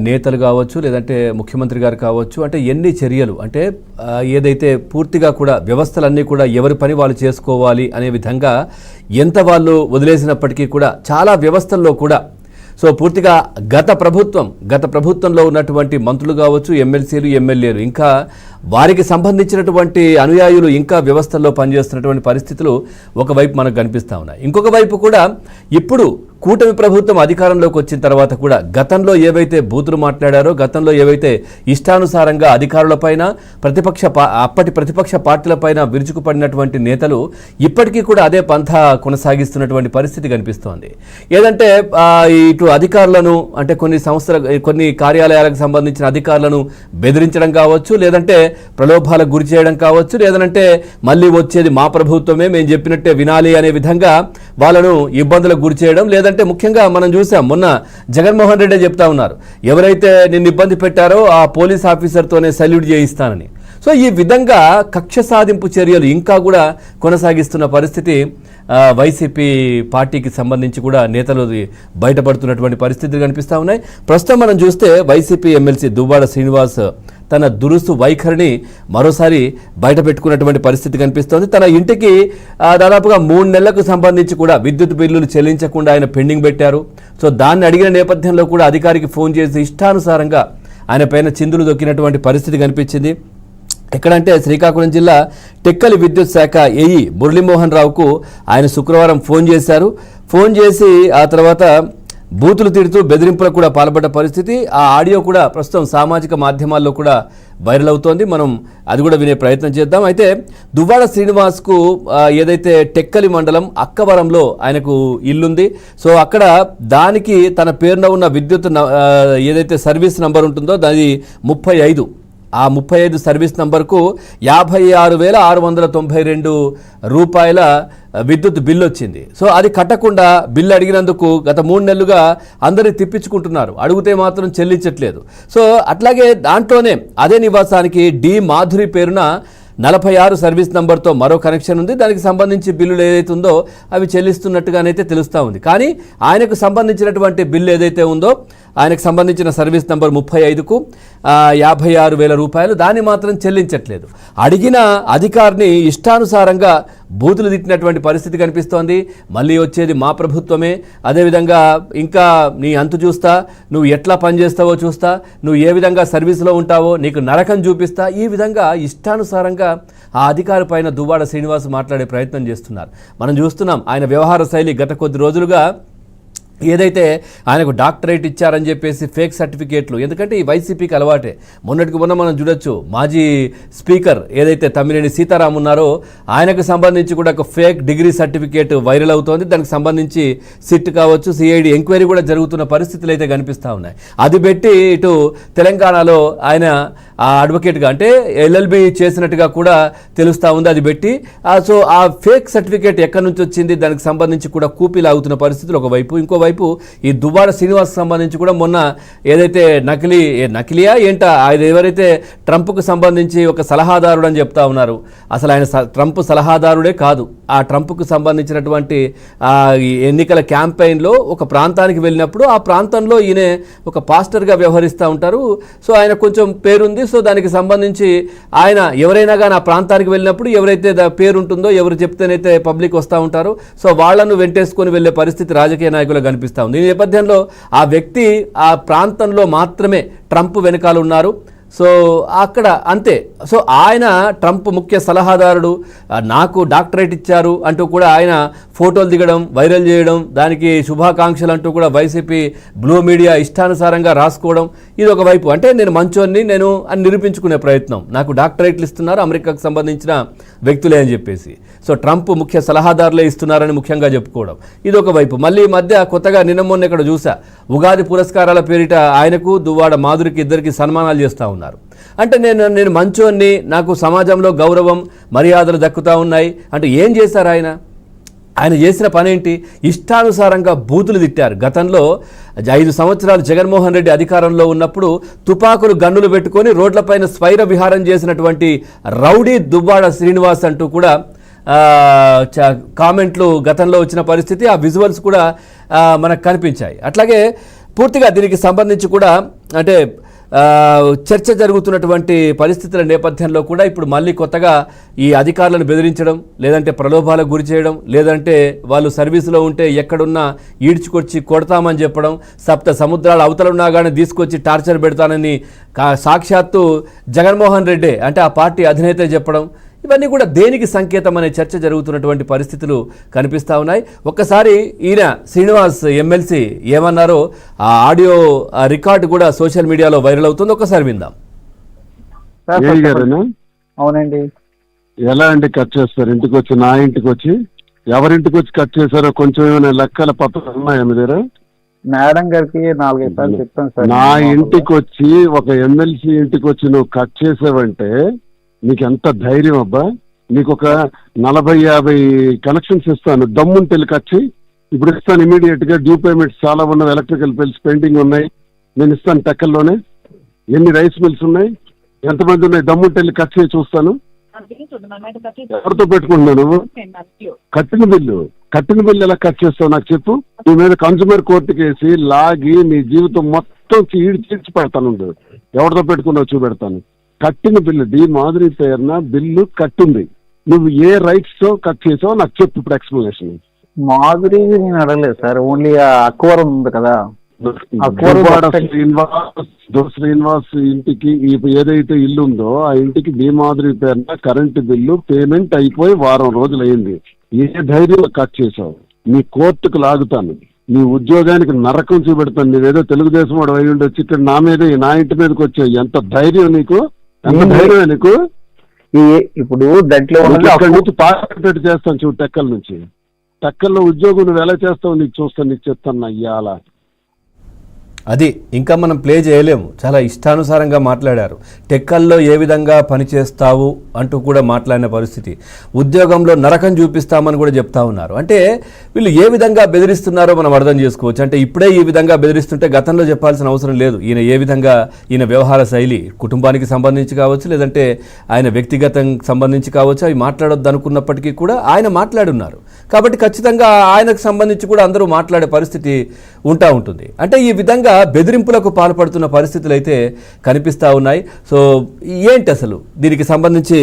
నేతలు కావచ్చు, లేదంటే ముఖ్యమంత్రి గారు కావచ్చు, అంటే ఎన్ని చర్యలు అంటే ఏదైతే పూర్తిగా కూడా వ్యవస్థలన్నీ కూడా ఎవరి పని వాళ్ళు చేసుకోవాలి అనే విధంగా ఎంత వాళ్ళు వదిలేసినప్పటికీ కూడా చాలా వ్యవస్థల్లో కూడా సో పూర్తిగా గత ప్రభుత్వంలో ఉన్నటువంటి మంత్రులు కావచ్చు, ఎమ్మెల్సీలు, ఎమ్మెల్యేలు, ఇంకా వారికి సంబంధించినటువంటి అనుయాయులు ఇంకా వ్యవస్థల్లో పనిచేస్తున్నటువంటి పరిస్థితులు ఒకవైపు మనకు కనిపిస్తూ ఉన్నాయి. ఇంకొక వైపు కూడా ఇప్పుడు కూటమి ప్రభుత్వం అధికారంలోకి వచ్చిన తర్వాత కూడా గతంలో ఏవైతే బూతులు మాట్లాడారో, గతంలో ఏవైతే ఇష్టానుసారంగా అధికారులపైన అప్పటి ప్రతిపక్ష పార్టీలపైన విరుచుకుపడినటువంటి నేతలు ఇప్పటికీ కూడా అదే పంథా కొనసాగిస్తున్నటువంటి పరిస్థితి కనిపిస్తోంది. ఏదంటే ఇటు అధికారులను అంటే కొన్ని కార్యాలయాలకు సంబంధించిన అధికారులను బెదిరించడం కావచ్చు, లేదంటే ప్రలోభాలకు గురి చేయడం కావచ్చు, లేదంటే మళ్ళీ వచ్చేది మా ప్రభుత్వమే, మేము చెప్పినట్టే వినాలి అనే విధంగా వాళ్ళను ఇబ్బందులకు గురి చేయడం, లేదంటే ముఖ్యంగా మనం చూసాం మొన్న జగన్మోహన్ రెడ్డి చెప్తా ఉన్నారు, ఎవరైతే నిన్ను ఇబ్బంది పెట్టారో ఆ పోలీస్ ఆఫీసర్తోనే సల్యూట్ చేయిస్తానని. సో ఈ విధంగా కక్ష సాధింపు చర్యలు ఇంకా కూడా కొనసాగిస్తున్న పరిస్థితి వైసీపీ పార్టీకి సంబంధించి కూడా నేతలు బయటపడుతున్నటువంటి పరిస్థితులు కనిపిస్తూ ఉన్నాయి. ప్రస్తుతం మనం చూస్తే వైసీపీ ఎమ్మెల్సీ దువ్వాడ శ్రీనివాస్ తన దురుసు వైఖరిని మరోసారి బయట పెట్టుకున్నటువంటి పరిస్థితి కనిపిస్తోంది. తన ఇంటికి దాదాపుగా 3 నెలలకు సంబంధించి కూడా విద్యుత్ బిల్లులు చెల్లించకుండా ఆయన పెండింగ్ పెట్టారు. సో దాన్ని అడిగిన నేపథ్యంలో కూడా అధికారికి ఫోన్ చేసి ఇష్టానుసారంగా ఆయన పైన చిందులు దొక్కినటువంటి పరిస్థితి కనిపించింది. ఎక్కడంటే శ్రీకాకుళం జిల్లా టెక్కలి విద్యుత్ శాఖ ఏఈ మురళీమోహన్ రావుకు ఆయన శుక్రవారం ఫోన్ చేశారు. ఫోన్ చేసి ఆ తర్వాత బూతులు తిడుతూ బెదిరింపులకు కూడా పాల్పడ్డ పరిస్థితి. ఆ ఆడియో కూడా ప్రస్తుతం సామాజిక మాధ్యమాల్లో కూడా వైరల్ అవుతోంది. మనం అది కూడా వినే ప్రయత్నం చేద్దాం. అయితే దువ్వాడ శ్రీనివాస్కు ఏదైతే టెక్కలి మండలం అక్కవరంలో ఆయనకు ఇల్లుంది. సో అక్కడ దానికి తన పేరున ఉన్న విద్యుత్ ఏదైతే సర్వీస్ నంబర్ ఉంటుందో దాని 35 ఆ 35 సర్వీస్ నంబర్కు 56,692 రూపాయల విద్యుత్ బిల్లు వచ్చింది. సో అది కట్టకుండా బిల్లు అడిగినందుకు గత 3 నెలలుగా అందరినీ తిప్పించుకుంటున్నారు, అడిగితే మాత్రం చెల్లించట్లేదు. సో అట్లాగే దాంట్లోనే అదే నివాసానికి డి మాధురి పేరున 46 సర్వీస్ నంబర్తో మరో కనెక్షన్ ఉంది. దానికి సంబంధించి బిల్లులు ఏదైతే ఉందో అవి చెల్లిస్తున్నట్టుగానైతే తెలుస్తూ ఉంది. కానీ ఆయనకు సంబంధించినటువంటి బిల్లు ఏదైతే ఉందో ఆయనకు సంబంధించిన సర్వీస్ నంబర్ 35కు 56,000 రూపాయలు దాన్ని మాత్రం చెల్లించట్లేదు. అడిగిన అధికారిని ఇష్టానుసారంగా బూతులు తిట్టినటువంటి పరిస్థితి కనిపిస్తోంది. మళ్ళీ వచ్చేది మా ప్రభుత్వమే, అదేవిధంగా ఇంకా నీ అంతు చూస్తా, నువ్వు ఎట్లా పనిచేస్తావో చూస్తా, నువ్వు ఏ విధంగా సర్వీస్లో ఉంటావో నీకు నరకం చూపిస్తా, ఈ విధంగా ఇష్టానుసారంగా ఆ అధికారి పైన దువ్వాడ శ్రీనివాస్ మాట్లాడే ప్రయత్నం చేస్తున్నారు. మనం చూస్తున్నాం ఆయన వ్యవహార శైలి. గత కొద్ది రోజులుగా ఏదైతే ఆయనకు డాక్టరేట్ ఇచ్చారని చెప్పేసి ఫేక్ సర్టిఫికేట్లు, ఎందుకంటే ఈ వైసీపీకి అలవాటే. మొన్నటికి మొన్న మనం చూడొచ్చు, మాజీ స్పీకర్ ఏదైతే తమ్మినేని సీతారాం ఉన్నారో ఆయనకు సంబంధించి కూడా ఒక ఫేక్ డిగ్రీ సర్టిఫికేట్ వైరల్ అవుతోంది. దానికి సంబంధించి సిట్ కావచ్చు, సిఐడి ఎంక్వైరీ కూడా జరుగుతున్న పరిస్థితులు అయితే కనిపిస్తూ ఉన్నాయి. అది పెట్టి ఇటు తెలంగాణలో ఆయన ఆ అడ్వకేట్గా అంటే ఎల్ఎల్బి చేసినట్టుగా కూడా తెలుస్తూ ఉంది. అది పెట్టి సో ఆ ఫేక్ సర్టిఫికేట్ ఎక్కడి నుంచి వచ్చింది దానికి సంబంధించి కూడా కూపీలు ఆగుతున్న పరిస్థితులు ఒకవైపు. ఇంకోవైపు ఈ దువ్వాడ శ్రీనివాస్ సంబంధించి కూడా మొన్న ఏదైతే నకిలీయా ఏంటా ఆయన ఎవరైతే ట్రంప్కు సంబంధించి ఒక సలహాదారుడు అని చెప్తా ఉన్నారు, అసలు ఆయన ట్రంప్ సలహాదారుడే కాదు. ఆ ట్రంప్కు సంబంధించినటువంటి ఎన్నికల క్యాంపెయిన్లో ఒక ప్రాంతానికి వెళ్ళినప్పుడు ఆ ప్రాంతంలో ఈయన ఒక పాస్టర్గా వ్యవహరిస్తూ ఉంటారు. సో ఆయన కొంచెం పేరుంది. సో దానికి సంబంధించి ఆయన ఎవరైనా కానీ ఆ ప్రాంతానికి వెళ్ళినప్పుడు ఎవరైతే పేరు ఉంటుందో, ఎవరు చెప్తేనైతే పబ్లిక్ వస్తూ ఉంటారో సో వాళ్లను వెంటేసుకొని వెళ్ళే పరిస్థితి రాజకీయ నాయకులకు కనిపిస్తూ ఉంది. ఈ నేపథ్యంలో ఆ వ్యక్తి ఆ ప్రాంతంలో మాత్రమే ట్రంప్ వెనకాల ఉన్నారు. సో అక్కడ అంతే. సో ఆయన ట్రంప్ ముఖ్య సలహాదారుడు, నాకు డాక్టరేట్ ఇచ్చారు అంటూ కూడా ఆయన ఫోటోలు దిగడం, వైరల్ చేయడం, దానికి శుభాకాంక్షలు అంటూ కూడా వైసీపీ బ్లూ మీడియా ఇష్టానుసారంగా రాసుకోవడం, ఇది ఒకవైపు. అంటే నేను మంచోన్ని నేను అని నిరూపించుకునే ప్రయత్నం, నాకు డాక్టరేట్లు ఇస్తున్నారు అమెరికాకు సంబంధించిన వ్యక్తులే అని చెప్పేసి. సో ట్రంప్ ముఖ్య సలహాదారులే ఇస్తున్నారని ముఖ్యంగా చెప్పుకోవడం, ఇది ఒకవైపు. మళ్ళీ మధ్య కొత్తగా నిన్న మొన్న ఇక్కడ చూసా, ఉగాది పురస్కారాల పేరిట ఆయనకు దువ్వాడ మాధురికి ఇద్దరికి సన్మానాలు చేస్తూ ఉన్నారు. అంటే నేను మంచోన్ని, నాకు సమాజంలో గౌరవం మర్యాదలు దక్కుతూ ఉన్నాయి అంటే ఏం చేశారు ఆయన? ఆయన చేసిన పనేంటి? ఇష్టానుసారంగా బూతులు తిట్టారు. గతంలో 5 సంవత్సరాలు జగన్మోహన్ రెడ్డి అధికారంలో ఉన్నప్పుడు తుపాకులు గన్నులు పెట్టుకొని రోడ్లపైన స్వైర విహారం చేసినటువంటి రౌడీ దువ్వాడ శ్రీనివాస్ అంటూ కూడా కామెంట్లు గతంలో వచ్చిన పరిస్థితి, ఆ విజువల్స్ కూడా మనకు కనిపించాయి. అట్లాగే పూర్తిగా దీనికి సంబంధించి కూడా అంటే చర్చ జరుగుతున్నటువంటి పరిస్థితుల నేపథ్యంలో కూడా ఇప్పుడు మళ్ళీ కొత్తగా ఈ అధికారులను బెదిరించడం, లేదంటే ప్రలోభాలకు గురి చేయడం, లేదంటే వాళ్ళు సర్వీసులో ఉంటే ఎక్కడున్నా ఈడ్చుకొచ్చి కొడతామని చెప్పడం, సప్త సముద్రాల అవతలున్నా కానీ తీసుకొచ్చి టార్చర్ పెడతానని సాక్షాత్తు జగన్మోహన్ రెడ్డి అంటే ఆ పార్టీ అధినేత చెప్పడం, ఇవన్నీ కూడా దేనికి సంకేతం అనే చర్చ జరుగుతున్నటువంటి పరిస్థితులు కనిపిస్తూ ఉన్నాయి. ఒక్కసారి ఈయన శ్రీనివాస్ ఎమ్మెల్సీ ఏమన్నారో ఆ ఆడియో రికార్డు కూడా సోషల్ మీడియాలో వైరల్ అవుతుంది. ఒకసారి విందాం. అవునండి. ఎలా అండి కట్ చేస్తారు? ఇంటికి వచ్చి, నా ఇంటికి వచ్చి, ఎవరింటికి వచ్చి కట్ చేశారో కొంచెం ఏమైనా లెక్కల పత్రాలు ఉన్నాయా మీ దగ్గర? మేడం గారికి 4-5 సార్లు చెప్తాను సార్. నా ఇంటికి వచ్చి ఒక ఎమ్మెల్సీ ఇంటికి వచ్చి నువ్వు కట్ చేసావంటే నీకు ఎంత ధైర్యం అబ్బా? నీకు ఒక 40-50 కనెక్షన్స్ ఇస్తాను, దమ్ముంటే కట్ చేయి. ఇప్పుడు ఇస్తాను ఇమీడియట్ గా. డ్యూ పేమెంట్స్ చాలా ఉన్నాయి, ఎలక్ట్రికల్ బిల్స్ పెండింగ్ ఉన్నాయి, నేను ఇస్తాను. టెక్కల్లోనే ఎన్ని రైస్ మిల్స్ ఉన్నాయి, ఎంతమంది ఉన్నాయి, దమ్ముంటే కట్ చేయి చూస్తాను. ఎవరితో పెట్టుకుంటున్నావు నువ్వు? కట్టిన బిల్లు ఎలా కట్ చేస్తావు నాకు చెప్పు. నీ మీద కన్స్యూమర్ కోర్టుకి వేసి లాగి నీ జీవితం మొత్తం చీడ్చి పెడతాను. ఎవరితో పెట్టుకున్నావు చూపెడతాను. కట్టిన బిల్లు డి మాధురి పేరున బిల్లు కట్టింది. నువ్వు ఏ రైట్స్ తో కట్ చేసావో నాకు చెప్పు ఇప్పుడు ఎక్స్ప్లెనేషన్. మాధురి నేను అడగలేదు సార్, ఓన్లీ అక్వరం ఉంది కదా, శ్రీనివాస్ ఇంటికి ఏదైతే ఇల్లు ఉందో ఆ ఇంటికి డి మాధురి పేరున కరెంటు బిల్లు పేమెంట్ అయిపోయి వారం రోజులు అయింది. ఏ ధైర్యంలో కట్ చేసావు? నీ కోర్టుకు లాగుతాను, నీ ఉద్యోగానికి నరకం చూపెడతాను. నీవేదో తెలుగుదేశం వాడు అయి ఉండొచ్చి ఇక్కడ నా మీద, నా ఇంటి మీదకి వచ్చావు. ఎంత ధైర్యం నీకు? ఎంత ధైర్యమే నీకు? ఇప్పుడు దాంట్లో ఇక్కడ నుంచి పార్టీ చేస్తాను చూడు. టెక్కల నుంచి, టెక్కల్లో ఉద్యోగం నువ్వు ఎలా చేస్తావు నీకు చూస్తాను, నీకు చెప్తాను అయ్యాల. అది ఇంకా మనం ప్లే చేయలేము. చాలా ఇష్టానుసారంగా మాట్లాడారు. టెక్కల్లో ఏ విధంగా పనిచేస్తావు అంటూ కూడా మాట్లాడిన పరిస్థితి. ఉద్యోగంలో నరకం చూపిస్తామని కూడా చెప్తా ఉన్నారు. అంటే వీళ్ళు ఏ విధంగా బెదిరిస్తున్నారో మనం అర్థం చేసుకోవచ్చు. అంటే ఇప్పుడే ఈ విధంగా బెదిరిస్తుంటే గతంలో చెప్పాల్సిన అవసరం లేదు. ఈయన ఏ విధంగా ఈయన వ్యవహార శైలి కుటుంబానికి సంబంధించి కావచ్చు, లేదంటే ఆయన వ్యక్తిగతంగా సంబంధించి కావచ్చు, అవి మాట్లాడొద్దు అనుకున్నప్పటికీ కూడా ఆయన మాట్లాడున్నారు. కాబట్టి ఖచ్చితంగా ఆయనకు సంబంధించి కూడా అందరూ మాట్లాడే పరిస్థితి ఉంటుంది. అంటే ఈ విధంగా బెదిరింపులకు పాల్పడుతున్న పరిస్థితులు అయితే కనిపిస్తూ ఉన్నాయి. సో ఏంటి అసలు దీనికి సంబంధించి